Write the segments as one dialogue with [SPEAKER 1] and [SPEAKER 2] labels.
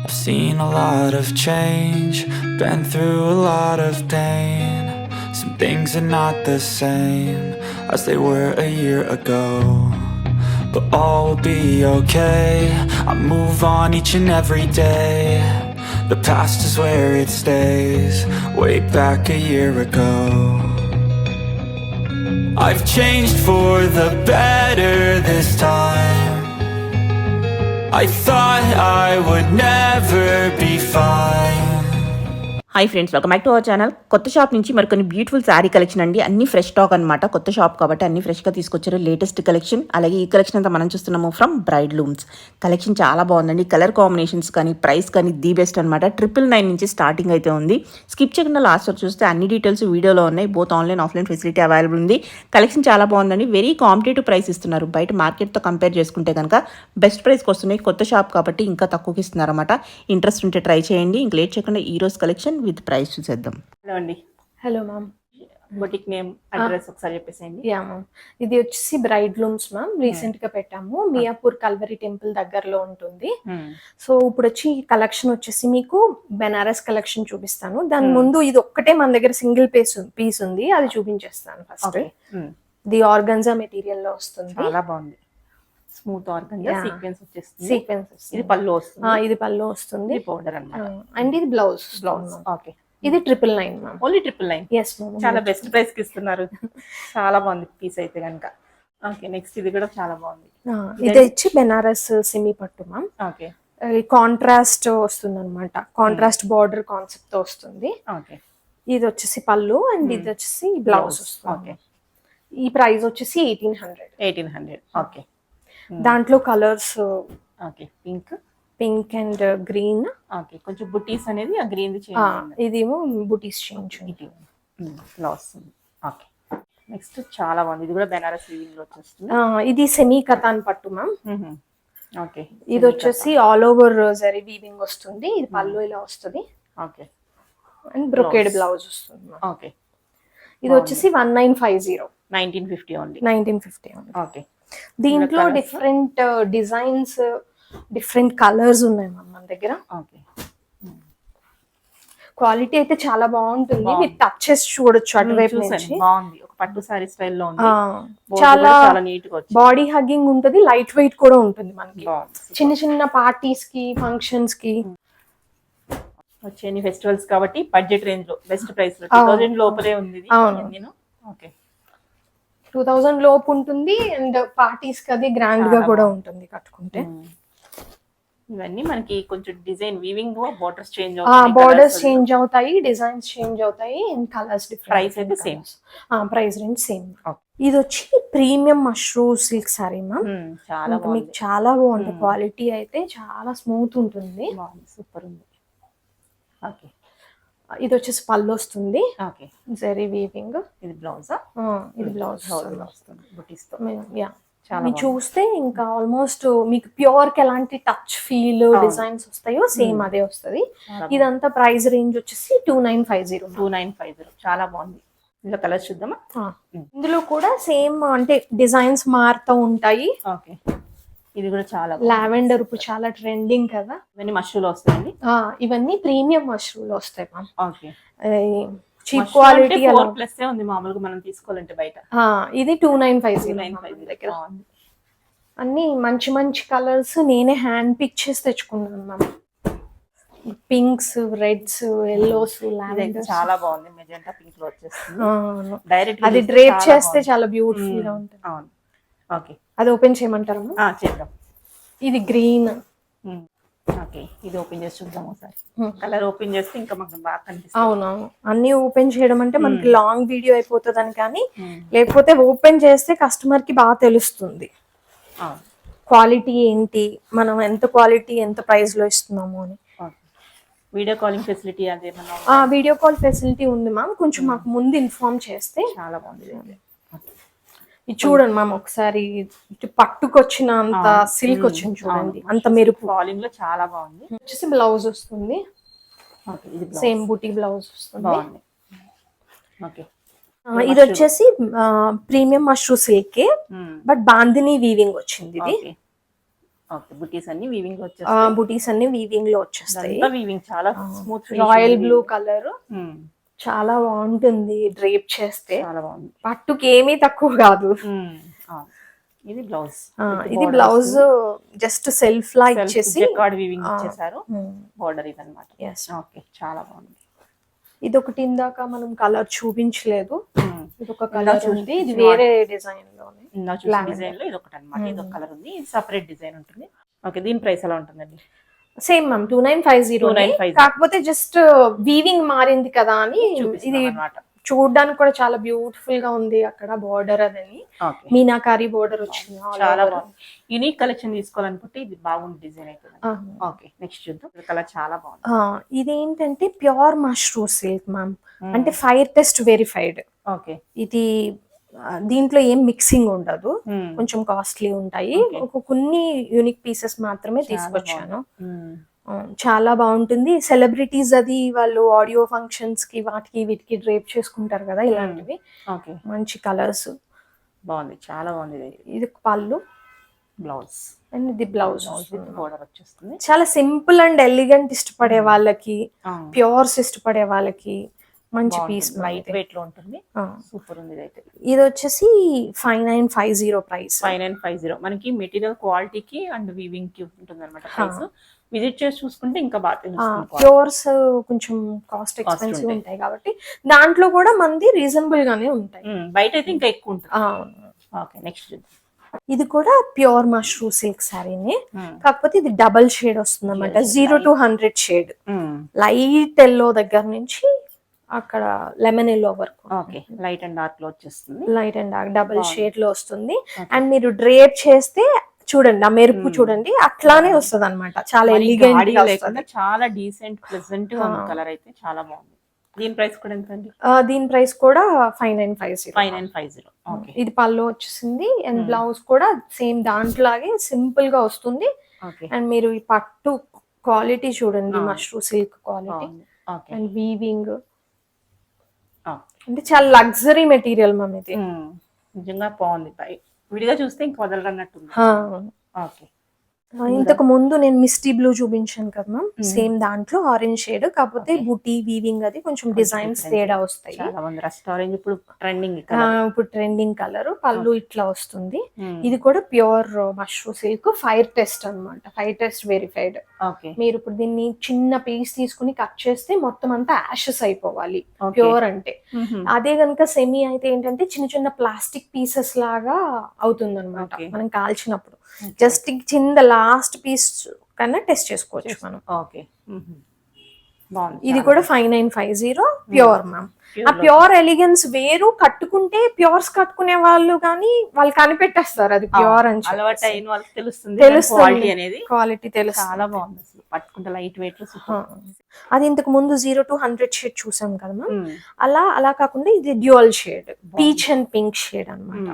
[SPEAKER 1] I've seen a lot of change, been through a lot of pain. Some things are not the same as they were a year ago, but all will be okay. I move on each and every day. The past is where it stays, way back a year ago. I've changed for the better this time. I thought I would never be fine.
[SPEAKER 2] Hi friends, welcome back to our channel. కొత్త shop నుంచి మరికొన్ని beautiful sari collection అండి. అన్ని fresh stock అనమాట. కొత్త shop కాబట్టి అన్ని ఫ్రెష్గా తీసుకొచ్చారు. Latest collection. అలాగే ఈ కలెక్షన్ అంతా మనం చూస్తున్నాము ఫ్రమ్ బ్రైడ్ లూమ్స్. కలెక్షన్ చాలా బాగుందండి. కలర్ కాంబినేషన్స్ కానీ ప్రైస్ కానీ ది బెస్ట్ అనమాట. 999 నుంచి స్టార్టింగ్ అయితే ఉంది. స్కిప్ చేయకుండా లాస్ట్ వరకు చూస్తే అన్ని డీటెయిల్స్ వీడియోలో ఉన్నాయి. Both online offline facility available ఉంది. కలెక్షన్ చాలా బాగుందండి. వెరీ కాంపిటేటివ్ ప్రైస్ ఇస్తున్నారు. బయట మార్కెట్తో కంపేర్ చేసుకుంటే కనుక బెస్ట్ ప్రైస్కి వస్తున్నాయి. కొత్త షాప్ కాబట్టి ఇంకా తక్కువకి ఇస్తున్నారు అనమాట. ఇంట్రెస్ట్ ఉంటే ట్రై చేయండి. ఇంక లేట్ చేయకుండా ఈ రోజు కలెక్షన్ విత్ ప్రైస్ చూసేద్దాం.
[SPEAKER 3] హలో అండి.
[SPEAKER 4] Hello ma'am.
[SPEAKER 3] Boutique name address ఒకసారి చెప్పేసేయండి.
[SPEAKER 4] యా మ్యామ్, ఇది వచ్చేసి బ్రైడ్ లూమ్స్ మ్యామ్. రీసెంట్ గా పెట్టాము. మియాపూర్ కల్వరి టెంపుల్ దగ్గరలో ఉంటుంది. సో ఇప్పుడు వచ్చి కలెక్షన్ వచ్చేసి మీకు బెనారస్ కలెక్షన్ చూపిస్తాను. దాని ముందు ఇది ఒక్కటే మన దగ్గర సింగిల్ పీస్ ఉంది, అది చూపించేస్తాను ఫస్ట్. ఇది ఆర్గన్జా మెటీరియల్ లో వస్తుంది.
[SPEAKER 3] చాలా బాగుంది. స్మూత్ ఆర్గన్జా సీక్వెన్స్ వచ్చేస్తుంది.
[SPEAKER 4] సీక్వెన్స్
[SPEAKER 3] ఇది పళ్ళు వస్తుంది.
[SPEAKER 4] ఇది పళ్ళు వస్తుంది.
[SPEAKER 3] పౌడర్ అన్నమాట.
[SPEAKER 4] అండ్ ఇది బ్లౌజ్.
[SPEAKER 3] ఓకే.
[SPEAKER 4] ఇది 999 మ్యామ్.
[SPEAKER 3] ఓన్లీ 999.
[SPEAKER 4] Yes ma'am.
[SPEAKER 3] చాలా బెస్ట్ ప్రైస్ కి ఇస్తున్నారు. చాలా బాగుంది పీస్ అయితే కనుక. ఓకే, నెక్స్ట్ ఇది కూడా చాలా బాగుంది.
[SPEAKER 4] ఇది వచ్చి బెనారస్ సెమీ పట్టు మ్యామ్.
[SPEAKER 3] ఓకే.
[SPEAKER 4] కాంట్రాస్ట్ వస్తుంది అనమాట. కాంట్రాస్ట్ బార్డర్ కాన్సెప్ట్ తో వస్తుంది.
[SPEAKER 3] ఓకే.
[SPEAKER 4] ఇది వచ్చేసి పళ్ళు అండ్ ఇది వచ్చేసి బ్లౌజ్ వస్తుంది.
[SPEAKER 3] ఓకే.
[SPEAKER 4] ఈ ప్రైస్ వచ్చేసి 1800.
[SPEAKER 3] ఓకే.
[SPEAKER 4] దాంట్లో colours
[SPEAKER 3] okay. Pink
[SPEAKER 4] and green.
[SPEAKER 3] Okay. కొంచెం బుటీస్ అనేది ఆ గ్రీన్ ది చేంజ్.
[SPEAKER 4] ఇదేమో బుటీస్ చేంజ్
[SPEAKER 3] ఇలా వస్తుంది. ఓకే. నెక్స్ట్ చాలా బాగుంది. ఇది కూడా బెనారస్ వీవింగ్ లో వచ్చేస్తుంది.
[SPEAKER 4] ఇది సెమీ కతాన్ పట్టు మ్యామ్.
[SPEAKER 3] ఓకే.
[SPEAKER 4] ఇది వచ్చేసి ఆల్ ఓవర్ జరీ వీవింగ్ వస్తుంది. ఇది పళ్ళు ఇలా వస్తుంది.
[SPEAKER 3] ఓకే.
[SPEAKER 4] అండ్ బ్రొకేడ్ బ్లౌజ్ వస్తుంది.
[SPEAKER 3] ఓకే.
[SPEAKER 4] ఇది వచ్చేసి 1950.
[SPEAKER 3] 1950 ఓన్లీ.
[SPEAKER 4] 1950 ఓన్లీ.
[SPEAKER 3] ఓకే.
[SPEAKER 4] దీంట్లో డిఫరెంట్ డిజైన్స్, డిఫరెంట్ కలర్స్ ఉన్నాయి మన దగ్గర.
[SPEAKER 3] ఓకే.
[SPEAKER 4] క్వాలిటీ అయితే చాలా బాగుంటుంది. మీరు టచ్ చేసి చూడొచ్చు అటువైపు నుంచి.
[SPEAKER 3] బాగుంది. ఒక పట్టు సారీ స్టైల్లో ఉంది.
[SPEAKER 4] చాలా
[SPEAKER 3] నీట్ గా వచ్చింది.
[SPEAKER 4] బాడీ హగ్గింగ్ ఉంటది, లైట్ వెయిట్ కూడా ఉంటుంది మనకి. చిన్న చిన్న పార్టీస్ కి, ఫంక్షన్స్ కి
[SPEAKER 3] వచ్చే ఫెస్టివల్స్ కాబట్టి బడ్జెట్ రేంజ్ లో బెస్ట్ ప్రైస్ లో 2000 లోపలే ఉంది. ఓకే.
[SPEAKER 4] 2000 లోపు ఉంటుంది. అండ్ పార్టీస్ కి అది గ్రాండ్ గా కూడా ఉంటుంది కట్టుకుంటే.
[SPEAKER 3] ఇవన్నీ మనకి కొంచెం డిజైన్ వీవింగ్ బోర్డర్స్ చేంజ్
[SPEAKER 4] అవుతాయి, డిజైన్స్ చేంజ్ అవుతాయి, అండ్ కలర్స్ డిఫరెంట్.
[SPEAKER 3] ప్రైస్ అయితే సేమ్.
[SPEAKER 4] Price range same. ఇది వచ్చి premium mushroom silk sorry ma'am.
[SPEAKER 3] చాలా
[SPEAKER 4] మీకు చాలా బాగుంటుంది. క్వాలిటీ అయితే చాలా స్మూత్ ఉంటుంది.
[SPEAKER 3] సూపర్ ఉంది. ఓకే.
[SPEAKER 4] ఇది వచ్చేసి పళ్ళు వస్తుంది.
[SPEAKER 3] ఓకే.
[SPEAKER 4] జరీ వీవింగ్.
[SPEAKER 3] ఇది బ్లౌజ్.
[SPEAKER 4] ఇది బ్లౌజ్
[SPEAKER 3] వస్తుంది బుటీస్ తో.
[SPEAKER 4] యా, మీరు చూస్తే ఇంకా ఆల్మోస్ట్ మీకు ప్యూర్ కి ఎలాంటి టచ్ ఫీల్ డిజైన్స్ వస్తాయో సేమ్ అదే వస్తుంది. ఇదంతా ప్రైస్ రేంజ్ వచ్చేసి 2950.
[SPEAKER 3] చాలా బాగుంది. ఇందులో కలర్స్ చూద్దామా?
[SPEAKER 4] ఇందులో కూడా సేమ్ అంటే డిజైన్స్ మారుతూ ఉంటాయి.
[SPEAKER 3] ఓకే. ఇది కూడా చాలా
[SPEAKER 4] లావెండర్ ఇప్పుడు చాలా ట్రెండింగ్ కదా.
[SPEAKER 3] ఇవన్నీ మష్రూలు వస్తాయండి.
[SPEAKER 4] ఇవన్నీ ప్రీమియం మష్రూలు వస్తాయి ma'am.
[SPEAKER 3] Okay.
[SPEAKER 4] Cheap quality
[SPEAKER 3] plus ఉంది మామూలుగా మనం తీసుకోవాలంటే బయట.
[SPEAKER 4] ఇది 2950 దగ్గర. అన్ని మంచి మంచి కలర్స్ నేనే హ్యాండ్ పిక్ చేసి తెచ్చుకున్నాను ma'am. Pinks, reds, yellows, lavender
[SPEAKER 3] చాలా బాగుంది. మెజెంటా పింక్ లో వచ్చేస్తుంది. డైరెక్ట్
[SPEAKER 4] అది డ్రేప్ చేస్తే చాలా బ్యూటిఫుల్ గా ఉంటుంది.
[SPEAKER 3] అవును. ఓకే.
[SPEAKER 4] అది ఓపెన్ చేయమంటారా?
[SPEAKER 3] చేద్దాం.
[SPEAKER 4] ఇది గ్రీన్.
[SPEAKER 3] ఓకే. ఇది ఓపెన్ చేసి చూద్దాం ఒకసారి. కలర్ ఓపెన్ చేస్తే ఇంకా మనకు బాగా కనిపిస్తుంది.
[SPEAKER 4] అవునవును. అన్ని ఓపెన్ చేయడం అంటే మనకి లాంగ్ వీడియో అయిపోతుందని, కానీ లేకపోతే ఓపెన్ చేస్తే కస్టమర్ కి బాగా తెలుస్తుంది క్వాలిటీ ఏంటి, మనం ఎంత క్వాలిటీ ఎంత ప్రైస్ లో ఇస్తున్నాము అని.
[SPEAKER 3] వీడియో కాలింగ్ ఫెసిలిటీ అదే
[SPEAKER 4] వీడియో కాల్ ఫెసిలిటీ ఉంది మ్యామ్. కొంచెం మాకు ముందు ఇన్ఫార్మ్ చేస్తే.
[SPEAKER 3] చాలా బాగుంది.
[SPEAKER 4] ఇది చూడండి మ్యామ్, ఒకసారి పట్టుకొచ్చిన అంత సిల్క్ వచ్చింది చూడండి, అంత మెరుపు.
[SPEAKER 3] ఫాలింగ్ లో చాలా బాగుంది.
[SPEAKER 4] వచ్చేసి బ్లౌజ్ వస్తుంది. సేమ్ బూటీ బ్లౌజ్ వస్తుంది.
[SPEAKER 3] ఓకే.
[SPEAKER 4] ఇది వచ్చేసి premium mashru silk, but bandhani weaving వచ్చింది. ఇది
[SPEAKER 3] ఓకే, బుటీస్ అన్ని వీవింగ్ వచ్చేస్తాయి.
[SPEAKER 4] బుటీస్ అన్ని వీవింగ్ లో వచ్చేస్తాయి.
[SPEAKER 3] ఇదంతా వీవింగ్ చాలా స్మూత్
[SPEAKER 4] రాయల్ బ్లూ కలర్ చాలా బాగుంటుంది డ్రేప్ చేస్తే.
[SPEAKER 3] చాలా బాగుంది.
[SPEAKER 4] పట్టుకి ఏమీ తక్కువ కాదు.
[SPEAKER 3] ఇది బ్లౌజ్.
[SPEAKER 4] ఇది బ్లౌజ్ జస్ట్ సెల్ఫ్ లా ఇచ్చేసి
[SPEAKER 3] జకార్డ్ వీవింగ్ ఇచ్చేసారు. బోర్డర్ ఇదన్నమాట. ఓకే, చాలా బాగుంది.
[SPEAKER 4] ఇది ఒకటి ఇందాక మనం కలర్ చూపించలేదు. ఇది ఒక కలర్ ఉంది, ఇది వేరే డిజైన్ లోనే.
[SPEAKER 3] డిజైన్ లో ఇది ఒకటి అన్నమాట. ఇది ఒక కలర్ ఉంది, ఇది సెపరేట్ డిజైన్ ఉంటుంది. ఓకే, దీని ప్రైస్ ఎలా ఉంటుందండి?
[SPEAKER 4] Same ma'am 2950. కాకపోతే జస్ట్ వీవింగ్ మారింది కదా అని ఇది చూడడానికి కూడా చాలా బ్యూటిఫుల్ గా ఉంది. అక్కడ బోర్డర్ అదని మీనాకారి బోర్డర్ వచ్చింది.
[SPEAKER 3] చాలా బాగుంది. యూనిక్ కలెక్షన్ తీసుకోవాలనుకుంటే ఇది బాగుంది డిజైన్ అయితే. ఓకే, నెక్స్ట్ చూద్దాం. కలర్ చాలా బాగుంది.
[SPEAKER 4] ఇదేంటంటే ప్యూర్ మష్రూమ్ సిల్క్ మ్యామ్, అంటే ఫైర్ టెస్ట్ వెరిఫైడ్.
[SPEAKER 3] ఓకే,
[SPEAKER 4] ఇది దీంట్లో ఏం మిక్సింగ్ ఉండదు, కొంచెం కాస్ట్లీ ఉంటాయి. కొన్ని యూనిక్ పీసెస్ మాత్రమే తీసుకొచ్చాను. చాలా బాగుంటుంది. సెలబ్రిటీస్ అది వాళ్ళు ఆడియో ఫంక్షన్స్ కి వాటికి వీటికి డ్రేప్ చేసుకుంటారు కదా ఇలాంటివి. మంచి కలర్స్,
[SPEAKER 3] బాగుంది, చాలా బాగుంది.
[SPEAKER 4] ఇది పళ్ళు,
[SPEAKER 3] బ్లౌజ్
[SPEAKER 4] అండ్ ఇది బ్లౌజ్
[SPEAKER 3] బోర్డర్ వచ్చేస్తుంది.
[SPEAKER 4] చాలా సింపుల్ అండ్ ఎలిగెంట్ ఇష్టపడే వాళ్ళకి, ప్యూర్స్ ఇష్టపడే వాళ్ళకి మంచి పీస్.
[SPEAKER 3] లైట్ వెయిట్ లో ఉంటుంది. సూపర్ ఉంది.
[SPEAKER 4] ఇది వచ్చేసి 5950 ప్రైస్.
[SPEAKER 3] 5950 మనకి మెటీరియల్ క్వాలిటీకి అండ్ వీవింగ్ కి ఉంటుంది అనమాట ప్రైస్. విజిట్ చేసి చూసుకుంటే ఇంకా బాగా తెలుస్తుంది.
[SPEAKER 4] ప్యూర్స్ కొంచెం కాస్ట్ ఎక్స్పెన్సివ్ ఉంటాయి కాబట్టి దాంట్లో కూడా మంది రీజనబుల్ గానే ఉంటాయి.
[SPEAKER 3] బయట అయితే ఇంకా ఎక్కువ ఉంటుంది. ఓకే, నెక్స్ట్
[SPEAKER 4] ఇది కూడా ప్యూర్ మష్రూమ్ సిల్క్ సారీనే, కాకపోతే ఇది డబల్ షేడ్ వస్తుంది అన్నమాట. 0 to 100 షేడ్. లైట్ ఎల్లో దగ్గర నుంచి అక్కడ లెమన్ ఎల్లో వరకు.
[SPEAKER 3] ఓకే, లైట్ అండ్ డార్క్ లో వచ్చేస్తుంది.
[SPEAKER 4] Light and dark double shade లో వస్తుంది. అండ్ మీరు డ్రేప్ చేస్తే చూడండి, ఆ మెరుపు చూడండి, అట్లానే వస్తుంది అనమాట. చాలా ఎలిగెంట్ గా వస్తుంది.
[SPEAKER 3] చాలా డీసెంట్ ప్లెజెంట్ కలర్ అయితే చాలా బాగుంది. దీని ప్రైస్ కూడా ఎంత అండి?
[SPEAKER 4] దీని ప్రైస్ కూడా 5950.
[SPEAKER 3] 5950. ఓకే,
[SPEAKER 4] ఇది పళ్ళు వచ్చేసింది. అండ్ బ్లౌజ్ కూడా సేమ్ దాంట్లాగే సింపుల్ గా వస్తుంది. అండ్ మీరు ఈ పట్టు క్వాలిటీ చూడండి, mushroom silk quality and weaving అంటే చాలా లగ్జరీ మెటీరియల్ మ్యామ్. ఇది
[SPEAKER 3] నిజంగా బాగుంది. విడిగా చూస్తే ఇంకా వదలరన్నట్టుంది. ఓకే,
[SPEAKER 4] ఇంతకు ముందు నేను మిస్టీ బ్లూ చూపించాను కదా మ్యామ్, సేమ్ దాంట్లో ఆరెంజ్ షేడ్, కాకపోతే బుటీ వీవింగ్ అది కొంచెం డిజైన్స్ తేడా వస్తాయి.
[SPEAKER 3] ఇప్పుడు
[SPEAKER 4] ట్రెండింగ్ కలర్. పళ్ళు ఇట్లా వస్తుంది. ఇది కూడా pure mushroom silk fire test అన్నమాట. Fire test verified. మీరు ఇప్పుడు దీన్ని చిన్న పీస్ తీసుకుని కట్ చేస్తే మొత్తం అంతా యాషెస్ అయిపోవాలి ప్యూర్ అంటే. అదే గనుక సెమీ అయితే ఏంటంటే చిన్న చిన్న ప్లాస్టిక్ పీసెస్ లాగా అవుతుంది అనమాట మనం కాల్చినప్పుడు. జస్ట్ చిన్న లాస్ట్ పీస్ కన్నా టెస్ట్ చేసుకోవచ్చు మనం.
[SPEAKER 3] ఓకే,
[SPEAKER 4] ఇది కూడా 5950 ప్యూర్ మ్యామ్. ఆ ప్యూర్ ఎలిగెన్స్ వేరు. కట్టుకుంటే ప్యూర్స్ కట్టుకునే వాళ్ళు కానీ వాళ్ళు కనిపెట్టేస్తారు అది ప్యూర్ అని.
[SPEAKER 3] అలవాటు అయిన వాళ్ళకి తెలుస్తుంది
[SPEAKER 4] క్వాలిటీ తెలుస్తుంది.
[SPEAKER 3] చాలా బాగుంది అసలు. పట్టుకుంటే లైట్ వెయిట్.
[SPEAKER 4] అది ఇంతకు ముందు 0 to 100 షేడ్ చూసాం కదా మ్యామ్, అలా కాకుండా ఇది dual shade, peach and pink shade అన్నమాట.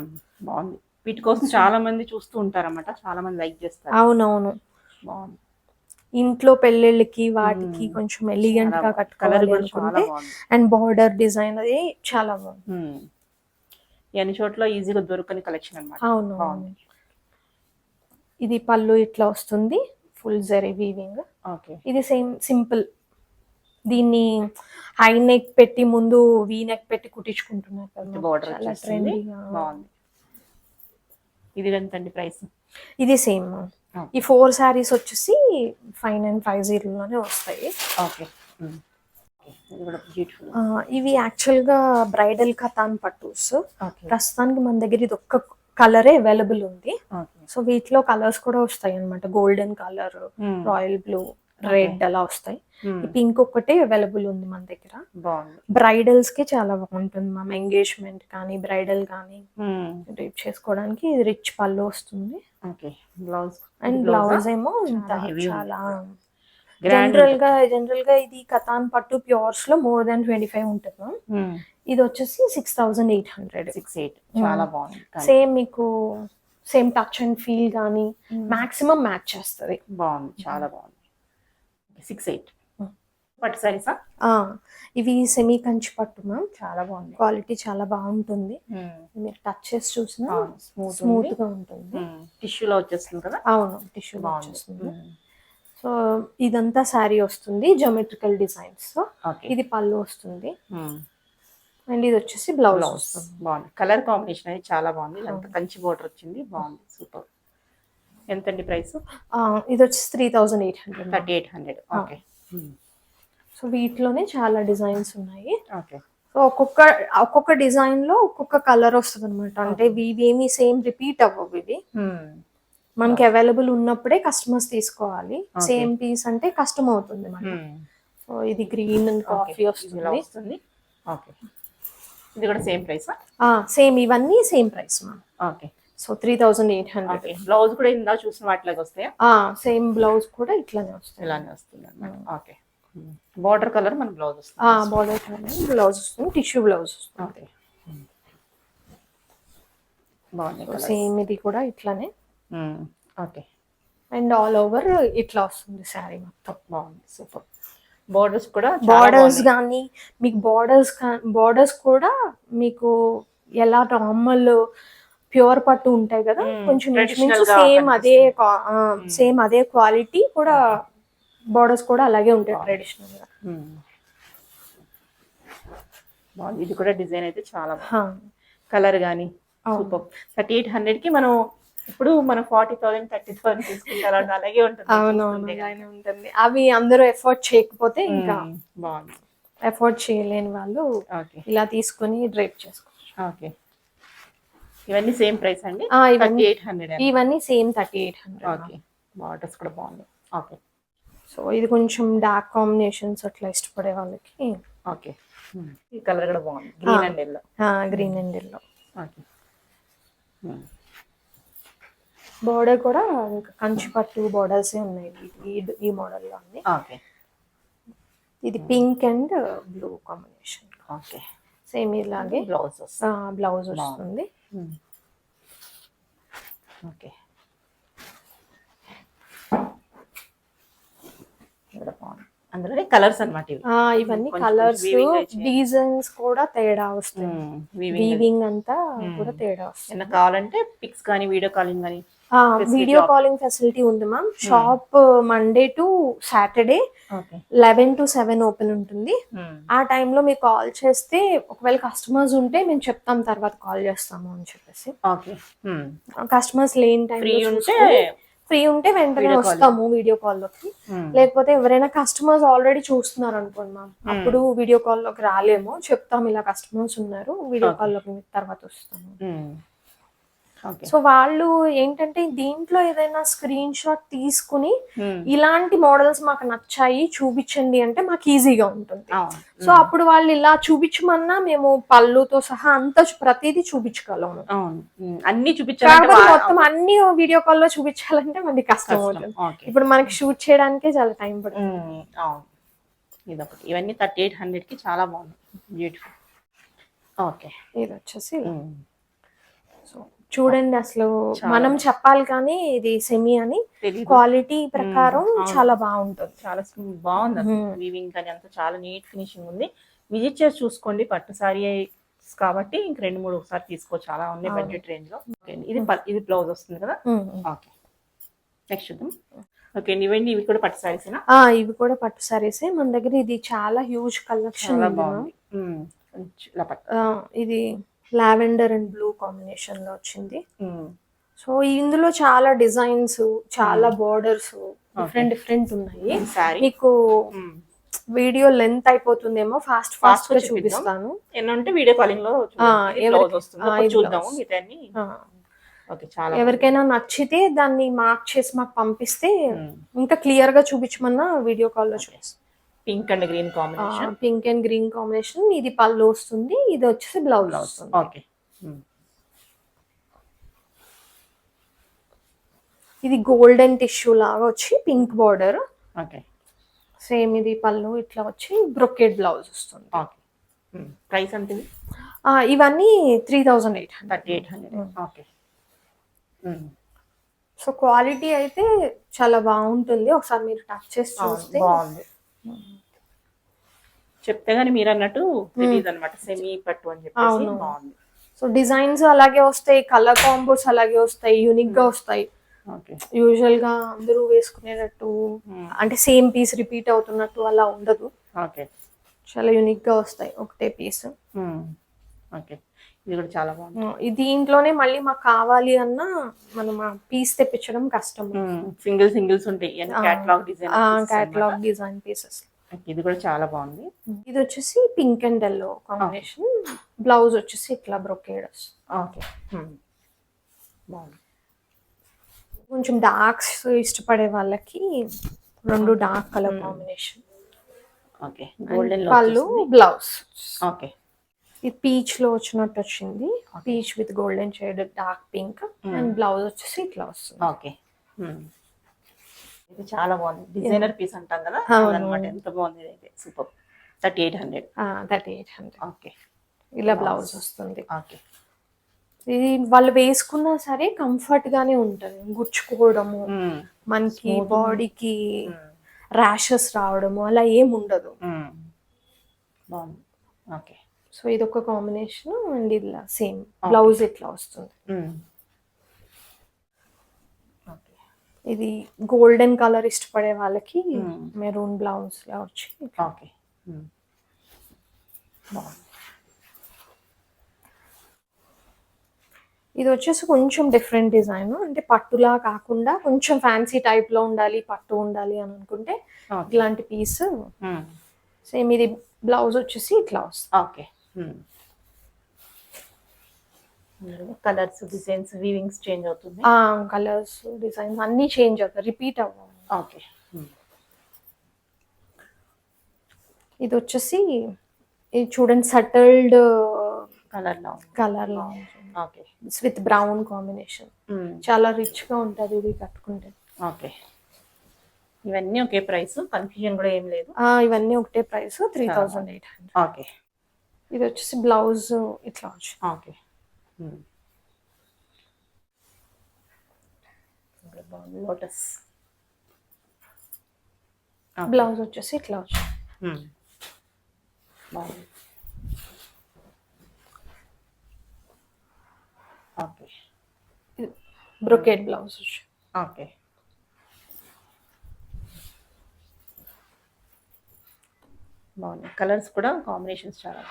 [SPEAKER 3] బాగుంది. వీటి కోసం చాలా మంది చూస్తూ ఉంటారన్నమాట, చాలా మంది లైక్ చేస్తారు.
[SPEAKER 4] అవునవును,
[SPEAKER 3] బాగుంది.
[SPEAKER 4] ఇంట్లో పెళ్ళిళ్ళకి వాటికి కొంచెం ఎలిగెంట్ గా కట్టుకోవాలి అనుకుంటే అండ్ బార్డర్ డిజైన్ అది చాలా బాగుంది.
[SPEAKER 3] అన్ని చోట్ల ఈజీగా దొరకని కలెక్షన్ అన్నమాట.
[SPEAKER 4] అవును, ఇది పళ్ళు ఇట్లా వస్తుంది, ఫుల్ జరీ వీవింగ్. ఇది సేమ్ సింపుల్. దీన్ని హై నెక్ పెట్టి ముందు వీ నెక్ పెట్టి కుట్టించుకుంటున్నారు కదా, చాలా ట్రెండీగా బాగుంది.
[SPEAKER 3] ఇది ఎంతండి ప్రైస్?
[SPEAKER 4] ఇది సేమ్. ఈ 4 సారీస్ వచ్చేసి 5950 లోనే వస్తాయి.
[SPEAKER 3] ఓకే,
[SPEAKER 4] ఇవి యాక్చువల్ గా బ్రైడల్ కథాన్ పట్టూస్. ప్రస్తుతానికి మన దగ్గర ఇది ఒక్క కలరే అవైలబుల్ ఉంది. సో వీటిలో కలర్స్ కూడా వస్తాయి అన్నమాట. Golden colour, royal blue, red అలా వస్తాయి. పింక్ ఒక్కటే అవైలబుల్ ఉంది మన దగ్గర. బ్రైడల్స్ కి చాలా బాగుంటుంది మ్యామ్. ఎంగేజ్మెంట్ కానీ బ్రైడల్ కానీ డ్రేప్ చేసుకోవడానికి. ఇది రిచ్ పళ్ళు వస్తుంది. అండ్ బ్లౌజ్ ఏమో చాలా జనరల్ గా ఇది కథాన్ పట్టు ప్యూర్స్ లో మోర్ దాన్ 25 ఉంటుంది మ్యామ్. ఇది వచ్చేసి 6800.
[SPEAKER 3] చాలా బాగుంది.
[SPEAKER 4] సేమ్ మీకు సేమ్ టచ్ అండ్ ఫీల్ కానీ మాక్సిమం మ్యాచ్ చేస్తుంది.
[SPEAKER 3] బాగుంది, చాలా బాగుంది. 68. పట్టు సారీసా?
[SPEAKER 4] ఇవి సెమీ కంచి పట్టు మ్యామ్.
[SPEAKER 3] చాలా బాగుంది.
[SPEAKER 4] క్వాలిటీ చాలా బాగుంటుంది. మీరు టచ్ చేసి చూసినా
[SPEAKER 3] స్మూత్
[SPEAKER 4] స్మూత్ గా ఉంటుంది.
[SPEAKER 3] టిష్యూలో వచ్చేస్తుంది కదా.
[SPEAKER 4] అవును, టిష్యూ వచ్చేస్తుంది. సో ఇదంతా శారీ వస్తుంది జామెట్రికల్ డిజైన్స్. ఇది పళ్ళు వస్తుంది అండ్ ఇది వచ్చేసి బ్లౌజ్ వస్తుంది.
[SPEAKER 3] బాగుంది. కలర్ కాంబినేషన్ అనేది చాలా బాగుంది. ఇదంతా కంచి బోర్డర్ వచ్చింది, బాగుంది, సూపర్. ఎంతండి ప్రైస్?
[SPEAKER 4] ఇది వచ్చేసి 3800.
[SPEAKER 3] 3800. ఓకే.
[SPEAKER 4] సో వీటిలోనే చాలా డిజైన్స్ ఉన్నాయి.
[SPEAKER 3] ఓకే.
[SPEAKER 4] సో ఒక్కొక్క డిజైన్ లో ఒక్కొక్క కలర్ వస్తుంది అనమాట. అంటే ఇవేమి సేమ్ రిపీట్ అవ్వవు. ఇవి మనకి అవైలబుల్ ఉన్నప్పుడే కస్టమర్స్ తీసుకోవాలి. సేమ్ పీస్ అంటే కష్టం అవుతుంది మనకి. సో ఇది గ్రీన్ అండ్ కాఫీ వస్తుంది.
[SPEAKER 3] ఓకే. ఇది కూడా సేమ్ ప్రైస్?
[SPEAKER 4] సేమ్, ఇవన్నీ same price ma'am.
[SPEAKER 3] Okay.
[SPEAKER 4] So 3800.
[SPEAKER 3] Blouse కూడా ఇందా చూసిన వాటిలాగా వస్తాయా?
[SPEAKER 4] సేమ్ బ్లౌజ్ కూడా ఇట్లానే వస్తుంది.
[SPEAKER 3] ఇలానే వస్తుంది అన్నమాట. ఓకే. బార్డర్ కలర్ మన బ్లౌజ్ వస్తుంది.
[SPEAKER 4] బార్డర్ కలర్ బ్లౌజ్ వస్తుంది, టిష్యూ బ్లౌజ్ వస్తుంది.
[SPEAKER 3] ఓకే. బాగుంది.
[SPEAKER 4] సేమ్ ఇది కూడా ఇట్లానే.
[SPEAKER 3] ఓకే.
[SPEAKER 4] అండ్ ఆల్ ఓవర్ ఇట్లా వస్తుంది శారీ మొత్తం.
[SPEAKER 3] బాగుంది, సూపర్. బోర్డర్స్ కూడా
[SPEAKER 4] బార్డర్స్ కానీ మీకు బార్డర్స్ కూడా మీకు ఎలా నార్మల్ ప్యూర్ పట్టు ఉంటాయి కదా, కొంచెం సేమ్ అదే క్వాలిటీ కూడా బార్డర్స్ కూడా అలాగే ఉంటాయి ట్రెడిషనల్ గా.
[SPEAKER 3] బాగుంది. ఇది కూడా డిజైన్ అయితే చాలా బాగుంది. కలర్ కానీ సూపర్. 3800 కి మనం ఇప్పుడు మనం 40,000 30,000 తీసుకుంటారు, అలాగే ఉంటుంది.
[SPEAKER 4] అవునవును, అలాగే ఉంటుంది. అవి అందరూ ఎఫోర్డ్ చేయకపోతే ఇంకా
[SPEAKER 3] బాగుంది.
[SPEAKER 4] ఎఫోర్డ్ చేయలేని వాళ్ళు ఇలా తీసుకొని డ్రైప్ చేసుకోవచ్చు.
[SPEAKER 3] ఓకే. ఇవన్నీ సేమ్ ప్రైస్ అండి? 3800.
[SPEAKER 4] ఇవన్నీ సేమ్ 3800.
[SPEAKER 3] ఓకే. బార్డర్స్ కూడా బాగుంది. ఓకే.
[SPEAKER 4] సో ఇది కొంచెం డార్క్ కాంబినేషన్స్ అట్లా ఇష్టపడే వాళ్ళకి.
[SPEAKER 3] ఓకే. ఈ కలర్ కూడా బాగుంది, green and yellow.
[SPEAKER 4] Green and yellow.
[SPEAKER 3] Okay.
[SPEAKER 4] Border కూడా కంచి పట్టు బోర్డర్స్ ఉన్నాయి ఈ మోడల్ లో అన్ని.
[SPEAKER 3] ఓకే.
[SPEAKER 4] ఇది pink and blue combination.
[SPEAKER 3] Okay.
[SPEAKER 4] Same ఇలాగే
[SPEAKER 3] బ్లౌజ్
[SPEAKER 4] వస్తుంది.
[SPEAKER 3] ఓకే. అందులోనే కలర్స్ అన్నమాట ఇవి.
[SPEAKER 4] ఇవన్నీ కలర్స్, డిజైన్స్ కూడా తేడా వస్తాయి. వీవింగ్ అంతా కూడా తేడా వస్తుంది.
[SPEAKER 3] ఏమైనా కావాలంటే పిక్స్ కానీ వీడియో కాలింగ్ కానీ
[SPEAKER 4] వీడియో కాలింగ్ ఫెసిలిటీ ఉంది ma'am. Shop Monday to Saturday 11 to 7 open ఉంటుంది. ఆ టైంలో మీరు కాల్ చేస్తే ఒకవేళ కస్టమర్స్ ఉంటే మేము చెప్తాం, తర్వాత కాల్ చేస్తాము అని చెప్పేసి. కస్టమర్స్ లేని టైం ఫ్రీ ఉంటే వెంటనే వస్తాము వీడియో కాల్లోకి. లేకపోతే ఎవరైనా కస్టమర్స్ ఆల్రెడీ చూస్తున్నారు అనుకోండి మ్యామ్, అప్పుడు వీడియో కాల్లోకి రాలేము, చెప్తాం ఇలా కస్టమర్స్ ఉన్నారు, వీడియో కాల్లోకి తర్వాత వస్తాము. సో వాళ్ళు ఏంటంటే దీంట్లో ఏదైనా స్క్రీన్ షాట్ తీసుకుని ఇలాంటి మోడల్స్ మాకు నచ్చాయి చూపించండి అంటే మాకు ఈజీగా ఉంటుంది. సో అప్పుడు వాళ్ళు ఇలా చూపించమన్నా మేము పళ్ళుతో సహా అంతా ప్రతిదీ చూపించగలము.
[SPEAKER 3] అన్ని చూపించాలి,
[SPEAKER 4] మొత్తం అన్ని వీడియో కాల్ లో చూపించాలంటే మనకి కష్టం అవుతుంది. ఇప్పుడు మనకి షూట్ చేయడానికే చాలా టైం పడుతుంది.
[SPEAKER 3] ఇదొకటి. ఇవన్నీ 3800 కి చాలా బాగుంది, బ్యూటిఫుల్. ఓకే.
[SPEAKER 4] ఇది వచ్చేసి చూడండి, అసలు మనం చెప్పాలి కానీ ఇది సెమీ అని క్వాలిటీ ప్రకారం చాలా బాగుంటుంది.
[SPEAKER 3] చాలా బాగుంది వీవింగ్ కానీ అంతా చాలా నీట్ ఫినిషింగ్ ఉంది. విజిట్ చేసి చూసుకోండి. పట్టు సారీ కాబట్టి ఇంక 2-3 ఒకసారి తీసుకోవచ్చు, చాలా ఉన్నాయి బడ్జెట్ రేంజ్ లో. ఇది బ్లౌజ్ వస్తుంది కదా. ఓకే. నెక్స్ట్ చూద్దాం. ఓకే. ఇవన్నీ ఇవి కూడా పట్టు సారీస్?
[SPEAKER 4] ఇవి కూడా పట్టు సారీసే. మన దగ్గర ఇది చాలా హ్యూజ్ కలెక్షన్. ఇది లావెండర్ అండ్ బ్లూ కాంబినేషన్ లో వచ్చింది. సో ఇందులో చాలా డిజైన్స్, చాలా బోర్డర్స్ డిఫరెంట్ ఉన్నాయి. మీకు వీడియో లెంత్ అయిపోతుందేమో, ఫాస్ట్ గా చూపిస్తాను.
[SPEAKER 3] ఏంటంటే వీడియో కాలింగ్ లో చూద్దాము.
[SPEAKER 4] ఎవరికైనా నచ్చితే దాన్ని మార్క్ చేసి మాకు పంపిస్తే ఇంకా క్లియర్ గా చూపించమన్నా వీడియో కాల్ లో చూపిస్తాం.
[SPEAKER 3] Pink and green combination.
[SPEAKER 4] Pink and green combination. ఇది పళ్ళు వస్తుంది, ఇది వచ్చేసి బ్లౌజ్ వస్తుంది.
[SPEAKER 3] ఓకే.
[SPEAKER 4] ఇది గోల్డెన్ టిష్యూ లాగా వచ్చి పింక్ బార్డర్.
[SPEAKER 3] ఓకే.
[SPEAKER 4] సేమ్ ఇది పళ్ళు ఇట్లా వచ్చి బ్రొకెట్ బ్లౌజ్ వస్తుంది.
[SPEAKER 3] ఓకే. ప్రైస్ అంటే
[SPEAKER 4] ఇవన్నీ 3800.
[SPEAKER 3] ఓకే.
[SPEAKER 4] సో క్వాలిటీ అయితే చాలా బాగుంటుంది. ఒకసారి మీరు టచ్ చేసి చూస్తే
[SPEAKER 3] బాగుంది. చెప్తే గానీ మీరు అన్నట్టు తెలియదు అనమాట, సెమీ పట్టు అని చెప్పేసి.
[SPEAKER 4] అవును.
[SPEAKER 3] బాగుంది.
[SPEAKER 4] సో డిజైన్స్ అలాగే వస్తాయి, కలర్ కాంబోస్ అలాగే వస్తాయి, యూనిక్ గా వస్తాయి.
[SPEAKER 3] ఓకే.
[SPEAKER 4] యూజువల్ గా అందరూ వేసుకునేటట్టు అంటే సేమ్ పీస్ రిపీట్ అవుతున్నట్టు అలా ఉండదు.
[SPEAKER 3] ఓకే.
[SPEAKER 4] చాలా యూనిక్ గా వస్తాయి ఒకటే పీస్.
[SPEAKER 3] ఓకే, ఇది కూడా చాలా బాగుంది.
[SPEAKER 4] దీంట్లోనే మళ్ళీ మాకు కావాలి అన్నా మనం ఆ పీస్ తెప్పించడం కష్టం.
[SPEAKER 3] సింగిల్స్ ఉంటాయి, catalogue design,
[SPEAKER 4] catalogue design pieces.
[SPEAKER 3] ఇది కూడా చాలా బాగుంది.
[SPEAKER 4] ఇది వచ్చేసి pink and yellow combination. Blouse వచ్చేసి ఇట్లా బ్రొకేడ్.
[SPEAKER 3] ఓకే, బాగుంది.
[SPEAKER 4] కొంచెం డార్క్స్ ఇష్టపడే వాళ్ళకి రెండు dark colour combination.
[SPEAKER 3] Okay, golden
[SPEAKER 4] పళ్ళు, బ్లౌజ్.
[SPEAKER 3] ఓకే,
[SPEAKER 4] ఇది పీచ్ లో వచ్చినట్టు వచ్చింది, peach with golden shade dark pink. And blouse వచ్చేసి ఇట్లా వస్తుంది.
[SPEAKER 3] ఓకే, ఇది చాలా బాగుంది. డిజైనర్ పీస్ అంటాం కదా అన్నమాట. ఎంత బాగుంది ఇది, సూపర్. 3800.
[SPEAKER 4] 3800.
[SPEAKER 3] ఓకే,
[SPEAKER 4] ఇలా బ్లౌజ్ వస్తుంది.
[SPEAKER 3] ఓకే,
[SPEAKER 4] ఇది వాళ్ళు వేసుకున్నా సరే కంఫర్ట్ గానే ఉంటది, గుచ్చుకోవడము మనకి బాడీకి ర్యాషెస్ రావడము అలా ఏం ఉండదు.
[SPEAKER 3] బాగుంది. ఓకే,
[SPEAKER 4] సో ఇది ఒక కాంబినేషన్. అండ్ ఇలా సేమ్ బ్లౌజ్ ఇట్లా వస్తుంది. ఇది గోల్డెన్ కలర్ ఇష్టపడే వాళ్ళకి మెరూన్ బ్లౌజ్ లా వచ్చి.
[SPEAKER 3] ఓకే,
[SPEAKER 4] ఇది వచ్చేసి కొంచెం డిఫరెంట్ డిజైన్, అంటే పట్టులా కాకుండా కొంచెం ఫ్యాన్సీ టైప్ లో ఉండాలి, పట్టు ఉండాలి అని అనుకుంటే ఇట్లాంటి పీస్. సేమ్ ఇది బ్లౌజ్ వచ్చేసి ఇట్లా వస్తుంది.
[SPEAKER 3] ఓకే, కలర్స్, డిజైన్స్, వీవింగ్స్ చేంజ్ అవుతుంది.
[SPEAKER 4] కలర్స్, డిజైన్స్ అన్ని చేంజ్ అవుతాయి, రిపీట్ అవ్వాలి.
[SPEAKER 3] ఓకే,
[SPEAKER 4] ఇది వచ్చేసి ఇది చూడండి, సటిల్డ్
[SPEAKER 3] కలర్ లో. Okay,
[SPEAKER 4] with brown combination. చాలా రిచ్ గా ఉంటది ఇది కట్టుకుంటే.
[SPEAKER 3] ఓకే, ఇవన్నీ ఒకే ప్రైస్, కన్ఫ్యూజన్ కూడా ఏం లేదు.
[SPEAKER 4] ఇవన్నీ ఒకటే ప్రైస్, 3800.
[SPEAKER 3] ఓకే,
[SPEAKER 4] ఇది వచ్చేసి బ్లౌజ్ ఇట్లా వచ్చి.
[SPEAKER 3] Okay, lotus.
[SPEAKER 4] బ్లౌజ్ వచ్చేసి ఇట్లా వచ్చి.
[SPEAKER 3] బాగుంది. ఓకే,
[SPEAKER 4] బ్రొకేడ్ బ్లౌజ్ వచ్చి.
[SPEAKER 3] ఓకే, బాగుంది. కలర్స్ కూడా కాంబినేషన్స్ చాలా.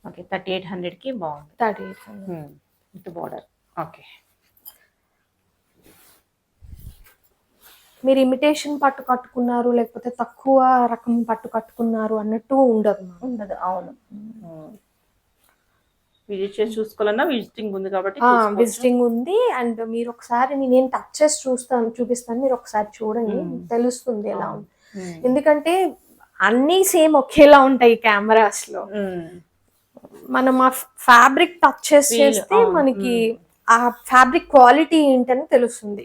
[SPEAKER 3] ఓకే, 3800కి బాగుంది.
[SPEAKER 4] 3800
[SPEAKER 3] విత్ బార్డర్. ఓకే,
[SPEAKER 4] మీరు ఇమిటేషన్ పట్టు కట్టుకున్నారు లేకపోతే తక్కువ రకం పట్టు కట్టుకున్నారు అన్నట్టు ఉండదు.
[SPEAKER 3] అవును, విజిట్ చేసి చూసుకోవాలన్నా విజిటింగ్ ఉంది కాబట్టి.
[SPEAKER 4] విజిటింగ్ ఉంది. అండ్ మీరు ఒకసారి నేను టచ్ చేసి చూపిస్తాను, మీరు ఒకసారి చూడండి, తెలుస్తుంది ఎలా ఉంది. ఎందుకంటే అన్ని సేమ్ ఒకేలా ఉంటాయి కెమెరాస్ లో. మనం ఆ ఫ్యాబ్రిక్ టచ్ చేస్తే మనకి ఆ ఫ్యాబ్రిక్ క్వాలిటీ ఏంటని తెలుస్తుంది.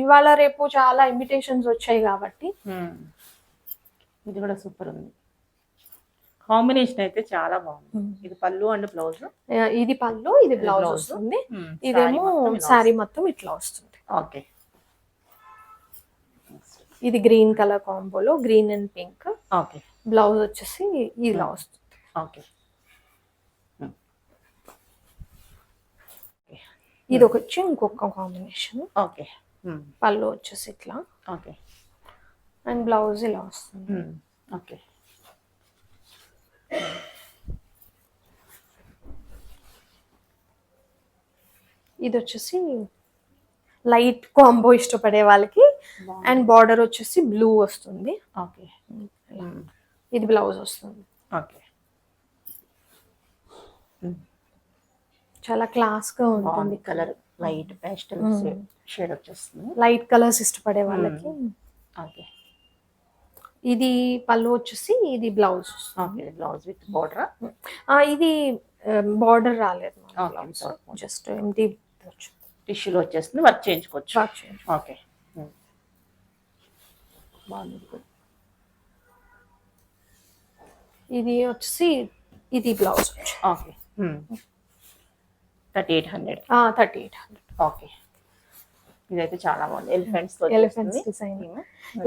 [SPEAKER 4] ఇవాళ రేపు చాలా ఇమిటేషన్స్ వచ్చాయి కాబట్టి.
[SPEAKER 3] ఇది కూడా సూపర్ ఉంది, కాంబినేషన్ అయితే చాలా బాగుంది. ఇది పళ్ళు అండ్ బ్లౌజ్.
[SPEAKER 4] ఇది పళ్ళు, ఇది బ్లౌజ్ వస్తుంది. ఇదేమో శారీ మొత్తం ఇట్లా వస్తుంది.
[SPEAKER 3] ఓకే,
[SPEAKER 4] ఇది గ్రీన్ కలర్ కాంబోలో green and pink.
[SPEAKER 3] Okay,
[SPEAKER 4] blouse వచ్చేసి ఇలా వస్తుంది.
[SPEAKER 3] ఓకే,
[SPEAKER 4] ఇది వచ్చి ఇంకొక కాంబినేషన్.
[SPEAKER 3] ఓకే,
[SPEAKER 4] పళ్ళు వచ్చేసి ఇట్లా.
[SPEAKER 3] ఓకే,
[SPEAKER 4] అండ్ బ్లౌజ్ ఇలా వస్తుంది.
[SPEAKER 3] ఓకే,
[SPEAKER 4] ఇది వచ్చేసి లైట్ కాంబో ఇష్టపడే వాళ్ళకి. అండ్ బార్డర్ వచ్చేసి బ్లూ వస్తుంది.
[SPEAKER 3] ఓకే,
[SPEAKER 4] ఇది బ్లౌజ్ వస్తుంది.
[SPEAKER 3] ఓకే,
[SPEAKER 4] చాలా క్లాస్ గా ఉంటుంది.
[SPEAKER 3] కలర్ లైట్ పేస్టల్ షేడ్ వచ్చేస్తుంది.
[SPEAKER 4] లైట్ కలర్స్ ఇష్టపడే వాళ్ళకి.
[SPEAKER 3] ఓకే,
[SPEAKER 4] ఇది పళ్ళు వచ్చేసి ఇది blouse.
[SPEAKER 3] Okay, blouse with border.
[SPEAKER 4] ఇది బార్డర్ రాలేదు, జస్ట్ ఎంటీ
[SPEAKER 3] టిష్యూలో వచ్చేస్తుంది, వర్క్ చేయించుకోవచ్చు. ఓకే, బాగుంది.
[SPEAKER 4] ఇది వచ్చేసి ఇది బ్లౌజ్.
[SPEAKER 3] ఓకే, 3800.
[SPEAKER 4] 3800.
[SPEAKER 3] ఓకే, ఇదైతే చాలా బాగుంది, ఎలిఫెంట్స్ తో
[SPEAKER 4] ఎలిఫెంట్స్ డిజైన్.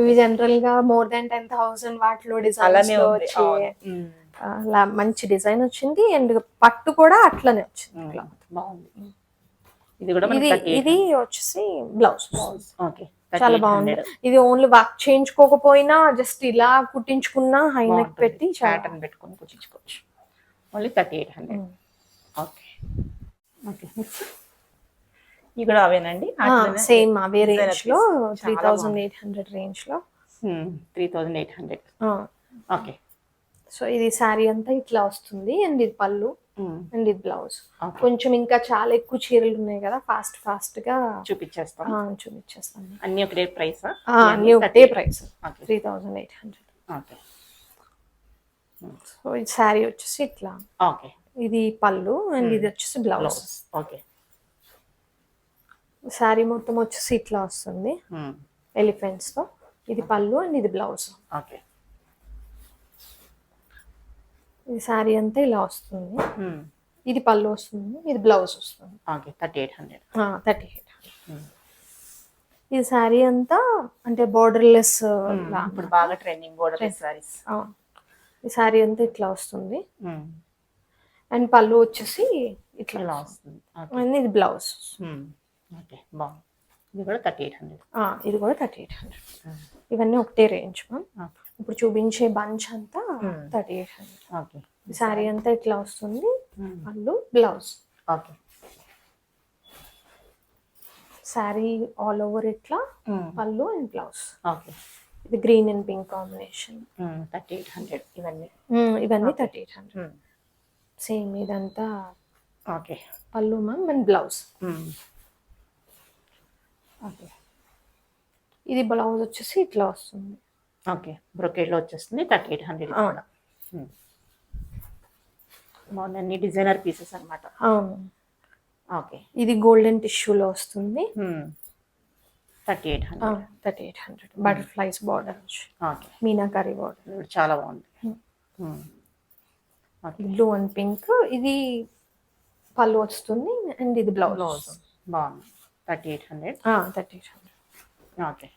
[SPEAKER 4] ఇవి జనరల్ గా మోర్ దాన్ 10,000 వాటిలో డిజైన్స్
[SPEAKER 3] అలానే
[SPEAKER 4] లో
[SPEAKER 3] ఉంది.
[SPEAKER 4] వచ్చి
[SPEAKER 3] ఉమ్.
[SPEAKER 4] అలా మంచి డిజైన్ వచ్చింది. అండ్ పట్టు కూడా అట్లనే వచ్చింది. ఇట్లా
[SPEAKER 3] బాగుంది. ఇది కూడా
[SPEAKER 4] ఇది
[SPEAKER 3] మనకి
[SPEAKER 4] ఇది వచ్చేసి బ్లౌజ్.
[SPEAKER 3] ఓకే,
[SPEAKER 4] చాలా బాగుంది. ఇది ఓన్లీ వర్క్ చేయించుకోకపోయినా జస్ట్ ఇలా కుట్టించుకున్నా హై నెక్ పెట్టి
[SPEAKER 3] ప్యాటర్న్ పెట్టుకొని కుట్టించుకోవచ్చు. ఓన్లీ 3800. Okay okay. ఇవి కూడా అవేనండి,
[SPEAKER 4] సేమ్ అవే రేంజ్ లో 3800 రేంజ్ లో.
[SPEAKER 3] 3800. ఓకే.
[SPEAKER 4] సో ఇది శారీ అంతా ఇట్లా వస్తుంది. అండ్ ఇది పళ్ళు అండ్ ఇది బ్లౌజ్. కొంచెం ఇంకా చాలా ఎక్కువ చీరలు ఉన్నాయి కదా, ఫాస్ట్ గా
[SPEAKER 3] చూపించేస్తాను.
[SPEAKER 4] అన్ని
[SPEAKER 3] ఒకటే ప్రైస్?
[SPEAKER 4] అన్ని ఒకటే ప్రైస్, 3800.
[SPEAKER 3] ఓకే.
[SPEAKER 4] సో ఈ శారీ వచ్చేసి ఇట్లా.
[SPEAKER 3] ఓకే.
[SPEAKER 4] ఇది పళ్ళు అండ్ ఇది వచ్చేసి బ్లౌజ్.
[SPEAKER 3] ఓకే.
[SPEAKER 4] శారీ మొత్తం వచ్చేసి ఇట్లా వస్తుంది ఎలిఫెంట్స్ తో. ఇది పళ్ళు అండ్ ఇది బ్లౌజ్.
[SPEAKER 3] ఓకే.
[SPEAKER 4] ఇది శారీ అంతా ఇలా వస్తుంది. ఇది పళ్ళు వస్తుంది, ఇది బ్లౌజ్ వస్తుంది.
[SPEAKER 3] ఓకే, 3800.
[SPEAKER 4] 3800. ఇది శారీ అంతా అంటే బోర్డర్లెస్,
[SPEAKER 3] ఇప్పుడు బాగా ట్రెండింగ్ బోర్డర్లెస్ సారీస్.
[SPEAKER 4] ఈ శారీ అంతా ఇట్లా వస్తుంది. అండ్ పళ్ళు వచ్చేసి ఇట్లా వస్తుంది. అండ్ ఇది బ్లౌజ్.
[SPEAKER 3] ఓకే, బాగుంది. ఇది కూడా 3800.
[SPEAKER 4] ఇది కూడా 3800. ఇవన్నీ ఒకటే రేంజ్ మ్యామ్. ఇప్పుడు చూపించే బంచ్ అంతా 3800.
[SPEAKER 3] ఓకే.
[SPEAKER 4] శారీ అంతా ఇట్లా వస్తుంది, పళ్ళు blouse.
[SPEAKER 3] Okay.
[SPEAKER 4] Sari all over ఇట్లా పళ్ళు అండ్ బ్లౌజ్.
[SPEAKER 3] ఓకే.
[SPEAKER 4] ఇది గ్రీన్ అండ్ పింక్ కాంబినేషన్.
[SPEAKER 3] 3800 ఇవన్నీ.
[SPEAKER 4] 3800. సేమ్ ఇదంతా.
[SPEAKER 3] ఓకే.
[SPEAKER 4] పళ్ళు మ్యామ్ అండ్ బ్లౌజ్.
[SPEAKER 3] ఓకే.
[SPEAKER 4] ఇది బ్లౌజ్ వచ్చేసి ఇట్లా వస్తుంది.
[SPEAKER 3] ఓకే, బ్రొకేడ్ లో వచ్చేస్తుంది 3800 కూడా. బాగుంది, డిజైనర్ పీసెస్ అన్నమాట.
[SPEAKER 4] అవును.
[SPEAKER 3] ఓకే.
[SPEAKER 4] ఇది గోల్డెన్ టిష్యూలో వస్తుంది.
[SPEAKER 3] 3800.
[SPEAKER 4] బటర్ఫ్లైస్ బార్డర్ వచ్చి.
[SPEAKER 3] ఓకే.
[SPEAKER 4] మీనాకారి బార్డర్
[SPEAKER 3] చాలా బాగుంది.
[SPEAKER 4] Blue and pink. ఇది పళ్ళు వస్తుంది అండ్ ఇది బ్లౌజ్.
[SPEAKER 3] బాగుంది, 3800.
[SPEAKER 4] 3800.
[SPEAKER 3] ఓకే.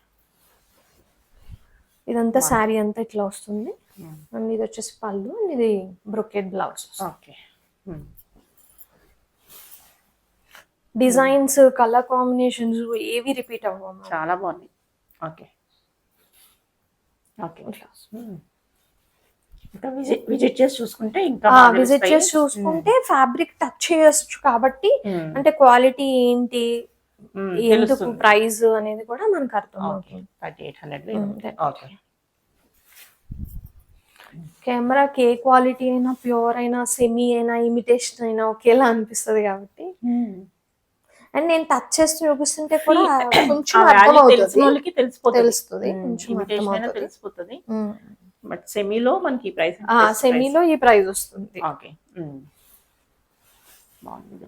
[SPEAKER 4] ఇదంతా శారీ అంతా ఇట్లా వస్తుంది. అండ్ ఇది వచ్చేసి పళ్ళు అండ్ ఇది brocade blouse.
[SPEAKER 3] Okay.
[SPEAKER 4] Designs, colour combinations ఏవి రిపీట్ అవ్వము.
[SPEAKER 3] చాలా బాగుంది. ఓకే. ఓకే. ఇంకా విజిట్ చేసి చూసుకుంటే
[SPEAKER 4] ఫ్యాబ్రిక్ టచ్ చేయొచ్చు కాబట్టి, అంటే క్వాలిటీ ఏంటి, ఎందుకు ప్రైస్ అనేది కూడా మనకు అర్థం అవుతుంది.
[SPEAKER 3] 3800.
[SPEAKER 4] కెమెరాకి ఏ క్వాలిటీ అయినా, ప్యూర్ అయినా, సెమీ అయినా, ఇమిటేషన్ అయినా ఒకేలా అనిపిస్తుంది కాబట్టి. అండ్ నేను టచ్ చేస్తూ చూపిస్తుంటే కూడా కొంచెం తెలుస్తుంది,
[SPEAKER 3] తెలిసిపోతుంది. బట్ సెమీలో మనకి ప్రైస్,
[SPEAKER 4] సెమీలో ఈ ప్రైస్ వస్తుంది.
[SPEAKER 3] ఓకే. బాగుంది,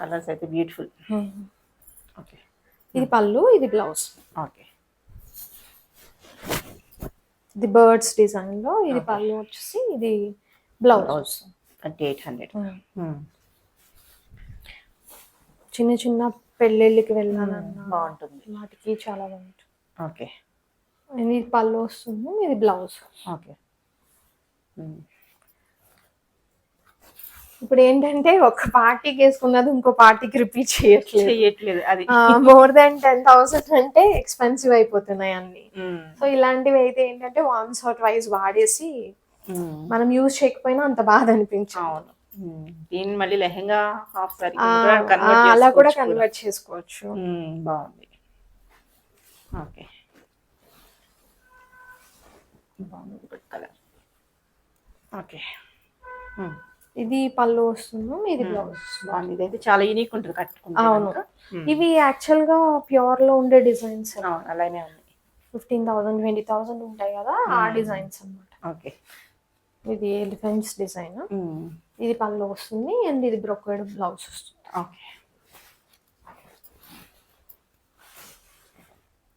[SPEAKER 3] కలర్స్ అయితే బ్యూటిఫుల్. ఓకే.
[SPEAKER 4] ఇది పళ్ళు, ఇది బ్లౌజ్.
[SPEAKER 3] ఓకే.
[SPEAKER 4] ఇది బర్డ్స్ డిజైన్ లో. ఇది పళ్ళు వచ్చేసి ఇది బ్లౌజ్.
[SPEAKER 3] 3800.
[SPEAKER 4] చిన్న చిన్న పెళ్ళిళ్ళకి వెళ్ళాలన్నా
[SPEAKER 3] బాగుంటుంది,
[SPEAKER 4] వాటికి చాలా బాగుంటుంది.
[SPEAKER 3] ఓకే.
[SPEAKER 4] ఇది పళ్ళు వస్తుంది, ఇది బ్లౌజ్.
[SPEAKER 3] ఓకే.
[SPEAKER 4] ఇప్పుడు ఏంటంటే ఒక పార్టీకి వేసుకున్నది ఇంకో పార్టీకి రిపీట్ చేయట్లేదు.
[SPEAKER 3] అది
[SPEAKER 4] మోర్ దాన్ 10,000 అంటే ఎక్స్పెన్సివ్ అయిపోతున్నాయి అన్ని. సో ఇలాంటివి అయితే ఏంటంటే వన్స్ ఆర్ ట్వైస్ వాడేసి మనం యూజ్ చేయకపోయినా అంత బాధ అనిపించింది.
[SPEAKER 3] దీన్ని మళ్ళీ లెహంగా, హాఫ్ సారీ
[SPEAKER 4] అలా కూడా కన్వర్ట్ చేసుకోవచ్చు.
[SPEAKER 3] బాగుంది. ఓకే, బాగుంది, గుడ్ కలర్. ఓకే.
[SPEAKER 4] ఇది పళ్ళు వస్తుంది, ఇది బ్లౌజ్.
[SPEAKER 3] బాగుంది, ఇదైతే చాలా యూనిక్ ఉంటుంది కట్టుకుంటే.
[SPEAKER 4] అవును, ఇవి యాక్చువల్ గా ప్యూర్ లో ఉండే డిజైన్స్.
[SPEAKER 3] అలానే ఉంది.
[SPEAKER 4] 15,000 20,000 ఉంటాయి కదా, ఆ డిజైన్స్ అన్నమాట.
[SPEAKER 3] ఓకే.
[SPEAKER 4] ఇది ఎలిఫెంట్స్ డిజైన్. ఇది పళ్ళు వస్తుంది అండ్ ఇది బ్రొకేడ్ బ్లౌజ్ వస్తుంది.
[SPEAKER 3] ఓకే.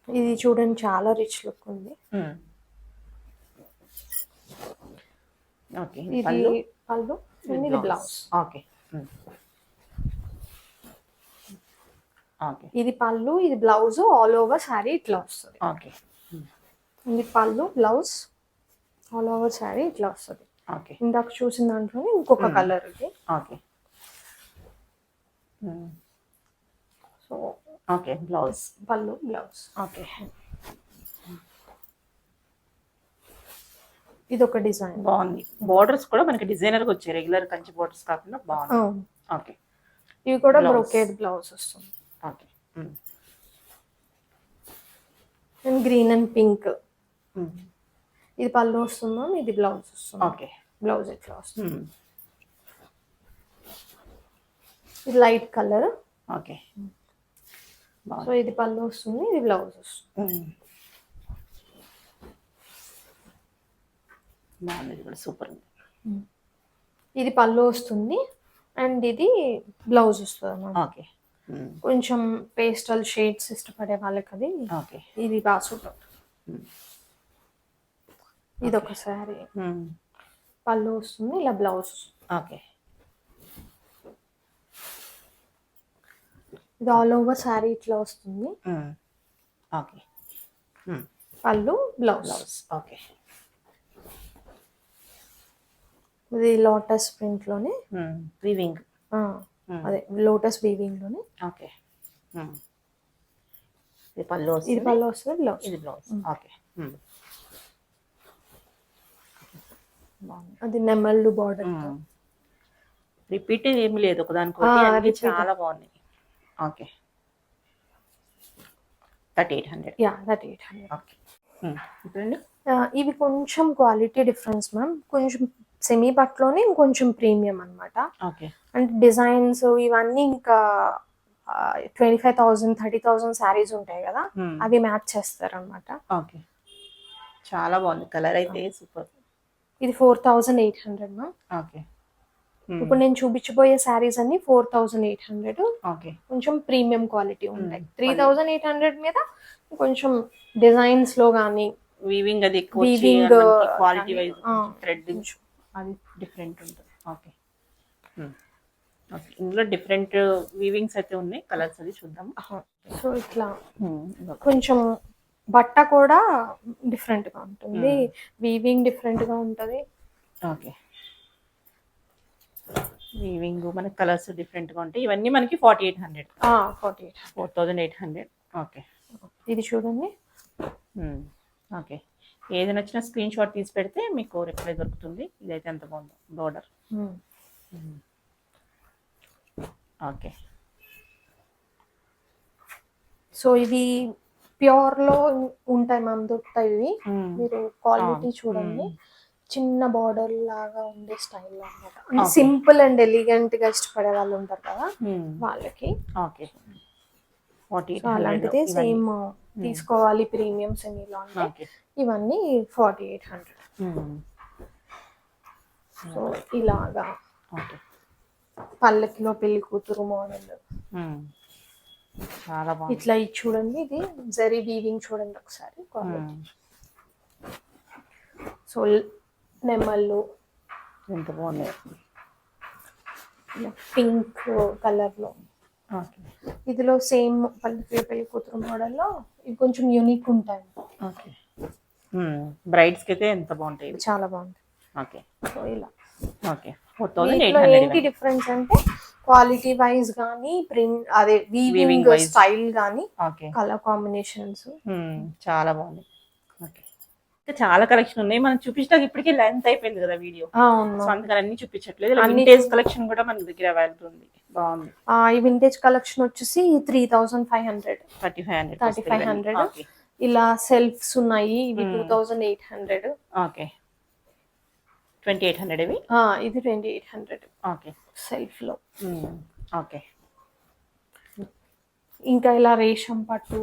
[SPEAKER 4] ఇది చూడండి చాలా రిచ్ లుక్ ఉంది.
[SPEAKER 3] ఓకే.
[SPEAKER 4] ఇది పళ్ళు అండ్ ఇది బ్లౌజ్.
[SPEAKER 3] ఓకే. ఓకే
[SPEAKER 4] ఇది పళ్ళు, ఇది బ్లౌజ్, ఆల్ ఓవర్ శారీ ఇట్లా వస్తుంది.
[SPEAKER 3] ఓకే
[SPEAKER 4] ఇది పళ్ళు, బ్లౌజ్, ఆల్ ఓవర్ శారీ ఇట్లా వస్తుంది.
[SPEAKER 3] ఓకే
[SPEAKER 4] ఇందాక చూసిన దాంట్లోనే ఇంకొక కలర్ ఇది.
[SPEAKER 3] ఓకే
[SPEAKER 4] సో
[SPEAKER 3] ఓకే బ్లౌజ్
[SPEAKER 4] పళ్ళు, బ్లౌజ్.
[SPEAKER 3] ఓకే
[SPEAKER 4] ఇది ఒక డిజైన్
[SPEAKER 3] బాగుంది. బోర్డర్స్ కూడా మనకి డిజైనర్గా వచ్చాయి, రెగ్యులర్ కంచి బోర్డర్స్ కాకుండా బాగుంది. ఓకే
[SPEAKER 4] ఇవి కూడా
[SPEAKER 3] Blouse.
[SPEAKER 4] బ్రోకేడ్ బ్లౌజ్ వస్తుంది.
[SPEAKER 3] Okay
[SPEAKER 4] and green and pink. ఇది పళ్ళు వస్తుందా, ఇది బ్లౌజ్ వస్తుంది.
[SPEAKER 3] ఓకే
[SPEAKER 4] బ్లౌజ్ ఇట్లా వస్తుంది. ఇది లైట్ కలర్.
[SPEAKER 3] ఓకే
[SPEAKER 4] సో ఇది పళ్ళు వస్తుంది, ఇది బ్లౌజ్ వస్తుంది.
[SPEAKER 3] బాగుంది, ఇది కూడా సూపర్ ఉంది.
[SPEAKER 4] ఇది పళ్ళు వస్తుంది అండ్ ఇది బ్లౌజ్ వస్తుంది అన్నమాట.
[SPEAKER 3] ఓకే
[SPEAKER 4] కొంచెం పేస్టల్ షేడ్స్ ఇష్టపడే వాళ్ళకి అది
[SPEAKER 3] ఓకే
[SPEAKER 4] ఇది బాగా సూట్ అవుతుంది. ఇది ఒక శారీ, పళ్ళు వస్తుంది, ఇలా బ్లౌజ్.
[SPEAKER 3] ఓకే
[SPEAKER 4] ఇది ఆల్ ఓవర్ శారీ ఇట్లా వస్తుంది.
[SPEAKER 3] ఓకే
[SPEAKER 4] పళ్ళు, బ్లౌజ్.
[SPEAKER 3] బ్లౌజ్. ఓకే
[SPEAKER 4] ఇది లోటస్ ప్రింట్ లోనే
[SPEAKER 3] వీవింగ్.
[SPEAKER 4] అదే లోటస్ వీవింగ్ లోనే.
[SPEAKER 3] ఓకే ఇది పళ్ళు
[SPEAKER 4] ఇది
[SPEAKER 3] వస్తుంది,
[SPEAKER 4] పళ్ళు వస్తుంది, బ్లౌజ్.
[SPEAKER 3] ఇది బ్లౌజ్. ఓకే బాగుంది.
[SPEAKER 4] అది నెమళ్ళు బార్డర్.
[SPEAKER 3] రిపీట్ ఏమి లేదు, ఒకదానికొకటి అన్ని చాలా బాగున్నాయి. ఓకే 3800.
[SPEAKER 4] Yeah, that 800.
[SPEAKER 3] ఓకే ఇప్పుడండి
[SPEAKER 4] ఇవి కొంచెం క్వాలిటీ డిఫరెన్స్ మ్యామ్. కొంచెం సెమీ పట్లోనే ఇంకొంచెం ప్రీమియం అన్నమాట.
[SPEAKER 3] ఓకే
[SPEAKER 4] అంటే డిజైన్స్ ఇవన్నీ ఇంకా 25,000 30,000 శారీస్ ఉంటాయి కదా, అవి మ్యాచ్ చేస్తారు అనమాట.
[SPEAKER 3] ఓకే చాలా బాగుంది, కలర్ అయితే సూపర్.
[SPEAKER 4] ఇది 4,800 మ్యామ్.
[SPEAKER 3] ఓకే
[SPEAKER 4] ఇప్పుడు నేను చూపించబోయే శారీస్ అన్ని 4,800.
[SPEAKER 3] ఓకే
[SPEAKER 4] కొంచెం ప్రీమియం క్వాలిటీ ఉంటాయి. 3,800 మీద కొంచెం డిజైన్స్ లో కానీ
[SPEAKER 3] వీవింగ్ అది ఎక్కువ
[SPEAKER 4] Weaving,
[SPEAKER 3] క్వాలిటీ వైజ్
[SPEAKER 4] ఆ,
[SPEAKER 3] థ్రెడ్ అది డిఫరెంట్ ఉంటుంది. ఓకే ఓకే ఇందులో డిఫరెంట్ వీవింగ్స్ అయితే ఉన్నాయి, కలర్స్ అది చూద్దాం.
[SPEAKER 4] సో ఇట్లా కొంచెం బట్ట కూడా డిఫరెంట్ గా ఉంటుంది, వీవింగ్ డిఫరెంట్ గా ఉంటది.
[SPEAKER 3] ఓకే వీవింగ్ మనకి కలర్స్ డిఫరెంట్ గా ఉంటాయి. ఇవన్నీ మనకి 4,800.
[SPEAKER 4] 48.
[SPEAKER 3] 4,800. ఓకే
[SPEAKER 4] ఇది చూడండి.
[SPEAKER 3] ఓకే ఏది నచ్చినా స్క్రీన్ షాట్ తీసి పెడితే మీకు రిప్లై దొరుకుతుంది. ఇదైతే ఎంత బాగుందో బోర్డర్. ఓకే
[SPEAKER 4] సో ఇది ప్యూర్ లో ఉంటాయి మ్యామ్, దొరుకుతాయి ఇవి. మీరు క్వాలిటీ చూడండి. చిన్న బార్డర్ లాగా ఉండే స్టైల్ అన్నమాట. సింపుల్ అండ్ ఎలిగెంట్ గా ఇష్టపడే వాళ్ళు ఉంటారు కదా, వాళ్ళకి.
[SPEAKER 3] ఓకే
[SPEAKER 4] సో అలాంటిది సేమ్ తీసుకోవాలి ప్రీమియం సెమీలో అంటే
[SPEAKER 3] ఓకే
[SPEAKER 4] ఇవన్నీ 4,800. సో ఇలాగా
[SPEAKER 3] ఓకే
[SPEAKER 4] పల్లకిలో పెళ్లి కూతురు మోడల్
[SPEAKER 3] చాలా బాగుంది.
[SPEAKER 4] ఇట్లా ఇది చూడండి. ఇది జరీ వీవింగ్ చూడండి ఒకసారి క్వాలిటీ. సో నెమళ్ళు
[SPEAKER 3] ఎంత బాగున్నాయి.
[SPEAKER 4] పింక్ కలర్ లో.
[SPEAKER 3] ఓకే
[SPEAKER 4] ఇదిలో సేమ్ పల్లకిలో పెళ్లి కూతురు మోడల్లో ఇవి కొంచెం యూనిక్ ఉంటాయి.
[SPEAKER 3] ఓకే బ్రైడ్స్ కి అయితే ఎంత బాగుంటాయి ఇవి.
[SPEAKER 4] చాలా బాగుంది.
[SPEAKER 3] ఓకే
[SPEAKER 4] సో ఇలా
[SPEAKER 3] ఓకే
[SPEAKER 4] వీటిలో
[SPEAKER 3] 4,800.
[SPEAKER 4] ఏంటి డిఫరెన్స్ అంటే క్వాలిటీ వైజ్ గానీ, ప్రింట్ అదే వీవింగ్
[SPEAKER 3] wise.
[SPEAKER 4] స్టైల్ గానీ,
[SPEAKER 3] ఓకే
[SPEAKER 4] కలర్ కాంబినేషన్స్.
[SPEAKER 3] చాలా బాగుంది. ఓకే ఇంకా చాలా కలెక్షన్ ఉన్నాయి, మనం చూపించడానికి ఇప్పటికే లెంత్ అయిపోయింది కదా వీడియో.
[SPEAKER 4] అవును.
[SPEAKER 3] సో అందుకని అన్ని చూపించట్లేదు.
[SPEAKER 4] అన్ని
[SPEAKER 3] వింటేజ్ కలెక్షన్ కూడా మన దగ్గర అవైలబుల్ ఉంది. బాగుంది.
[SPEAKER 4] ఈ వింటేజ్ కలెక్షన్ వచ్చేసి 3,500.
[SPEAKER 3] 3,500.
[SPEAKER 4] 3,500.
[SPEAKER 3] ఓకే
[SPEAKER 4] ఇలా సెల్ఫ్స్ ఉన్నాయి, ఇవి 2,800.
[SPEAKER 3] ఓకే 2,800 ఇవి.
[SPEAKER 4] ఇది 2,800
[SPEAKER 3] ఓకే
[SPEAKER 4] సెల్ఫ్ లో.
[SPEAKER 3] ఓకే
[SPEAKER 4] ఇంకా ఇలా రేషం పట్టు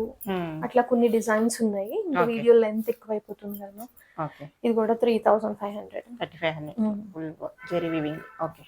[SPEAKER 4] అట్లా కొన్ని డిజైన్స్ ఉన్నాయి. ఇంకా
[SPEAKER 3] Okay.
[SPEAKER 4] వీడియో లెంత్ ఎక్కువైపోతుంది కదా.
[SPEAKER 3] ఓకే
[SPEAKER 4] ఇది కూడా 3,500.
[SPEAKER 3] 3,500 ఫుల్ జెరీ వీవింగ్. ఓకే